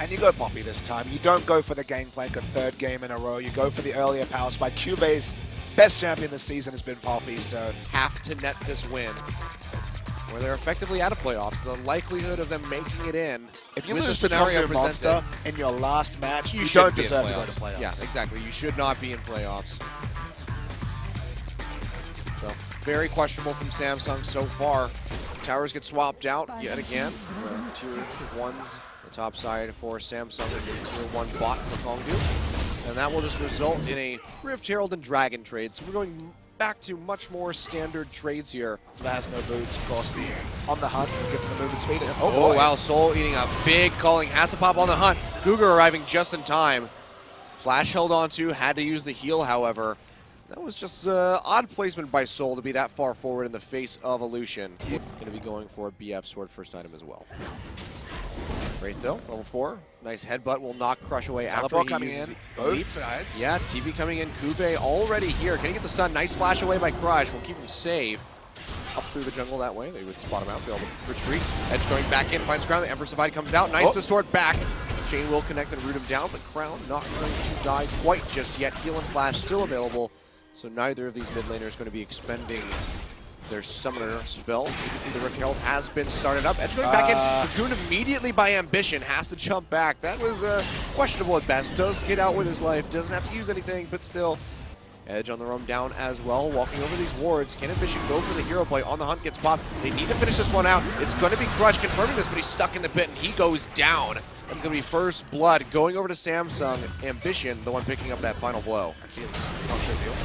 And you go Poppy this time. You don't go for the gangplank a third game in a row. You go for the earlier power spike. CuVee's best champion this season has been Poppy, so... Have to net this win, where they're effectively out of playoffs. The likelihood of them making it in, if you with lose the to scenario KONGDOO presented, Monster in your last match, you shouldn't don't be in deserve to go to playoffs. Yeah, exactly. You should not be in playoffs. So, very questionable from Samsung so far. Towers get swapped out yet again. Tier 1's the top side for Samsung and the Tier 1 bot for KONGDOO. And that will just result in a Rift Herald and Dragon trade. So we're going back to much more standard trades here. Has no boots, of course, on the hunt, given the movement speed. Oh wow, Sol eating a big calling. Has to pop on the hunt. GuGer arriving just in time. Flash held on to, had to use the heal, however. That was just odd placement by Sol to be that far forward in the face of a Lucian. Going to be going for a BF sword first item as well. Wraith though, level 4. Nice headbutt will knock Crush away after he coming uses in, leap. both sides. Yeah, TV coming in. CuVee already here. Can he get the stun? Nice flash away by Crush. Will keep him safe. Up through the jungle that way. They would spot him out, be able to retreat. Edge going back in, finds Crown. The Emperor's Divide comes out. Nice distort back. Jhin will connect and root him down, but Crown not going to die quite just yet. Heal and flash still available. So neither of these mid laners going to be expending their summoner spell. You can see the Rift Herald has been started up. Edge going back in. Cocoon immediately by Ambition. Has to jump back. That was questionable at best. Does get out with his life. Doesn't have to use anything, but still. Edge on the roam down as well. Walking over these wards. Can Ambition go for the hero play? On the hunt gets popped. They need to finish this one out. It's going to be Crush confirming this, but he's stuck in the pit and he goes down. That's going to be first blood going over to Samsung. Ambition, the one picking up that final blow.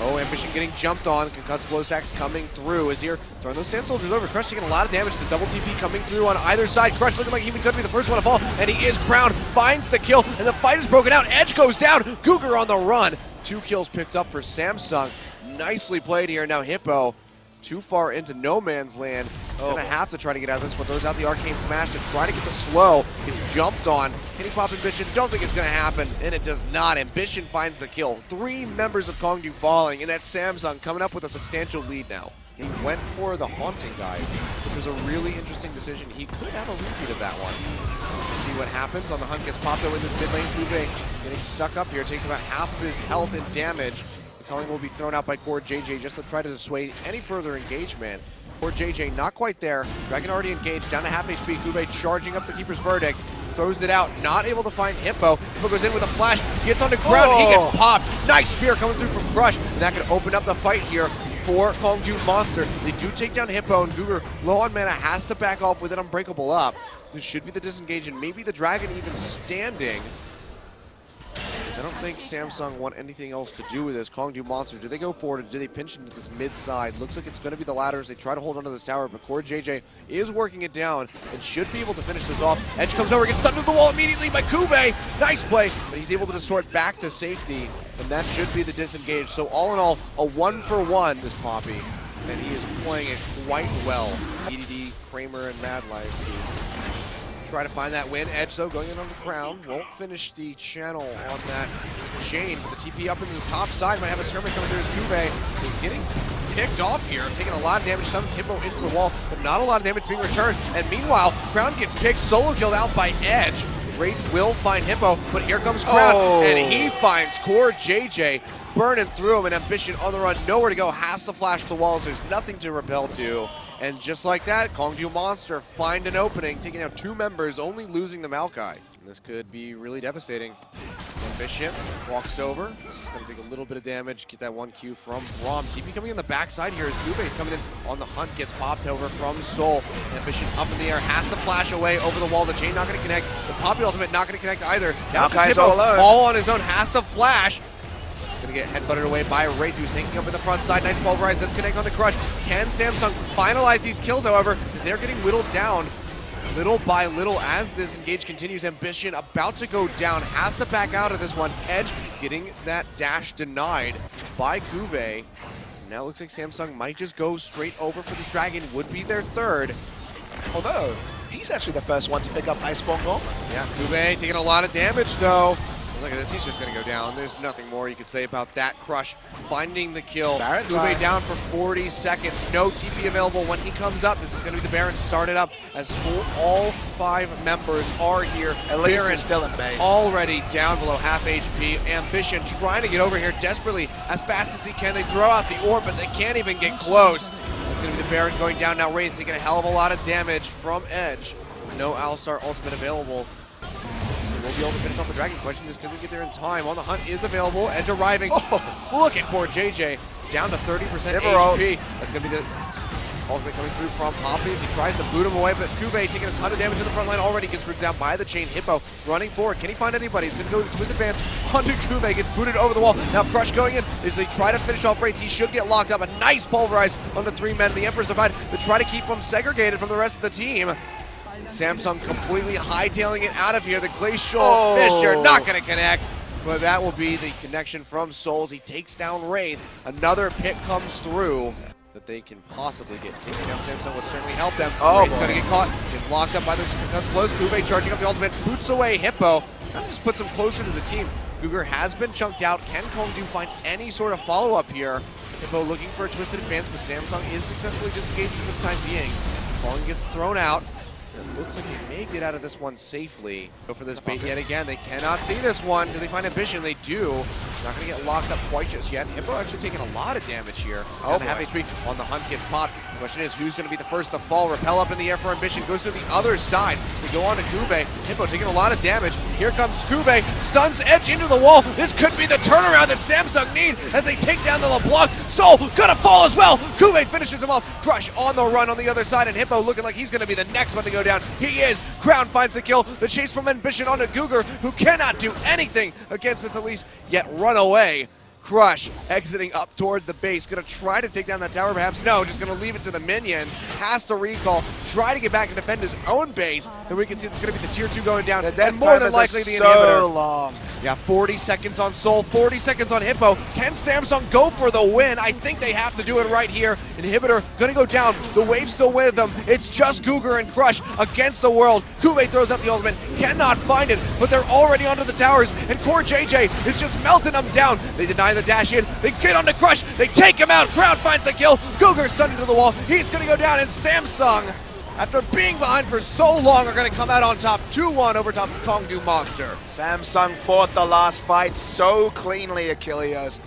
Oh, Ambition getting jumped on. Concussive blow stacks coming through. Azir throwing those Sand Soldiers over. Crush taking a lot of damage. The double TP coming through on either side. Crush looking like he was going to be the first one to fall. And he is crowned. Finds the kill. And the fight is broken out. Edge goes down. GuGer on the run. 2 kills picked up for Samsung. Nicely played here. Now Hipo too far into no man's land. Gonna have to try to get out of this one. Throws out the Arcane Smash to try to get the slow. Gets jumped on. Can he pop Ambition? Don't think it's gonna happen. And it does not. Ambition finds the kill. 3 members of KONGDOO falling. And that's Samsung coming up with a substantial lead now. He went for the Haunting, guys, which was a really interesting decision. He could have a repeat of that one. See what happens. On the hunt gets popped over in this mid lane. CuVee getting stuck up here. Takes about half of his health and damage. The culling will be thrown out by CoreJJ just to try to dissuade any further engagement. CoreJJ not quite there. Dragon already engaged. Down to half HP. CuVee charging up the Keeper's Verdict. Throws it out. Not able to find Hipo. Hipo goes in with a flash. Gets on the ground. He gets popped. Nice spear coming through from Crush. And that could open up the fight here for KONGDOO Monster. They do take down Hipo, and GuGer, low on mana, has to back off with an Unbreakable up. This should be the disengage, and maybe the Dragon even standing. I don't think Samsung want anything else to do with this. KONGDOO Monster, do they go forward, or do they pinch into this mid side? Looks like it's going to be the latter as they try to hold onto this tower, but CoreJJ is working it down and should be able to finish this off. Edge comes over, gets stuck to the wall immediately by CuVee. Nice play, but he's able to distort back to safety, and that should be the disengage. So all in all, a 1-for-1, this Poppy, and he is playing it quite well. EDD, Kramer, and Mad Life try to find that win. Edge, though, going in on the Crown. Won't finish the channel on that Jhin, but the TP up into this top side. Might have a skirmish coming through as CuVee is getting picked off here. Taking a lot of damage. Stuns Hipo into the wall, but not a lot of damage being returned. And meanwhile, Crown gets picked, solo killed out by Edge. Wraith will find Hipo, but here comes Crown, and he finds CoreJJ burning through him, and Ambition on the run, nowhere to go, has to flash the walls. There's nothing to repel to. And just like that, KONGDOO Monster find an opening, taking out 2 members, only losing the Maokai. And this could be really devastating. Ambition walks over. This is going to take a little bit of damage, get that 1Q from Braum. TP coming in the backside here as CuVee's coming in on the hunt, gets popped over from Sol. Ambition up in the air, has to flash away over the wall. The Jhin not going to connect. The Poppy ultimate not going to connect either. Now Hipo all on his own, has to flash. Going to get headbutted away by Wraith, who's taking up in the front side. Nice pulverize, does connect on the Crush. Can Samsung finalize these kills, however, as they're getting whittled down little by little as this engage continues. Ambition about to go down, has to back out of this one. Edge getting that dash denied by CuVee. Now it looks like Samsung might just go straight over for this Dragon, would be their third. Although, he's actually the first one to pick up Iceborne Golem. Yeah, CuVee taking a lot of damage though. Look at this, he's just going to go down. There's nothing more you could say about that. Crush finding the kill. CuVee down for 40 seconds. No TP available when he comes up. This is going to be the Baron started up as all 5 members are here. Elise is still in base. Already down below half HP. Ambition trying to get over here desperately as fast as he can. They throw out the orb, but they can't even get close. It's going to be the Baron going down now. Wraith taking a hell of a lot of damage from Edge. No Alistar ultimate available. We'll be able to finish off the Dragon. Question is, can we get there in time? On the Hunt is available. Edge arriving. Oh, look at CoreJJ. Down to 30% HP. That's going to be the ultimate coming through from Hoppies. He tries to boot him away, but CuVee taking a ton of damage in the front line already. Gets rooted down by the chain. Hippo running forward. Can he find anybody? He's going to go to Twist Advance onto CuVee. Gets booted over the wall. Now Crush going in as they try to finish off Wraith. He should get locked up. A nice pulverize on the 3 men. The Emperor's Divide to try to keep him segregated from the rest of the team. Samsung completely hightailing it out of here. The Glacial Fissure not going to connect, but that will be the connection from SSol. He takes down Wraith. Another pick comes through that they can possibly get. Taking down Samsung would certainly help them. Wraith's going to get caught. Gets locked up by the blows. CuVee charging up the ultimate. Boots away Hippo. That just puts him closer to the team. GuGer has been chunked out. Can KONGDOO find any sort of follow-up here? Hippo looking for a twisted advance, but Samsung is successfully disengaged for the time being. Fallen gets thrown out. It looks like they may get out of this one safely. Go for this bait yet again. They cannot see this one. Do they find Ambition? They do. Not going to get locked up quite just yet. Hippo actually taking a lot of damage here. Oh, half HP on the Hunt gets popped. The question is, who's going to be the first to fall? Repel up in the air for Ambition. Goes to the other side. They go on to CuVee. Hippo taking a lot of damage. Here comes CuVee. Stuns Edge into the wall. This could be the turnaround that Samsung need as they take down the LeBlanc. SSol gonna fall as well. CuVee finishes him off. Crush on the run on the other side, and Hippo looking like he's going to be the next one to go down. He is. Crown finds the kill. The chase from Ambition onto GuGer, who cannot do anything against this Elise, yet run away. Crush exiting up toward the base. Gonna try to take down that tower perhaps. No, just gonna leave it to the minions. Has to recall. Try to get back and defend his own base. And we can see it's gonna be the tier 2 going down. And more than likely the inhibitor. Long. Yeah, 40 seconds on SSol, 40 seconds on Hippo. Can Samsung go for the win? I think they have to do it right here. Inhibitor gonna go down. The wave's still with them. It's just GuGer and Crush against the world. CuVee throws out the ultimate. Cannot find it, but they're already onto the towers. And CoreJJ is just melting them down. They deny the dash in. They get onto Crush. They take him out. Crowd finds the kill. GuGer stunned into the wall. He's gonna go down, and Samsung, after being behind for so long, are going to come out on top 2-1 over top of KONGDOO Monster. Samsung fought the last fight so cleanly, Achilles.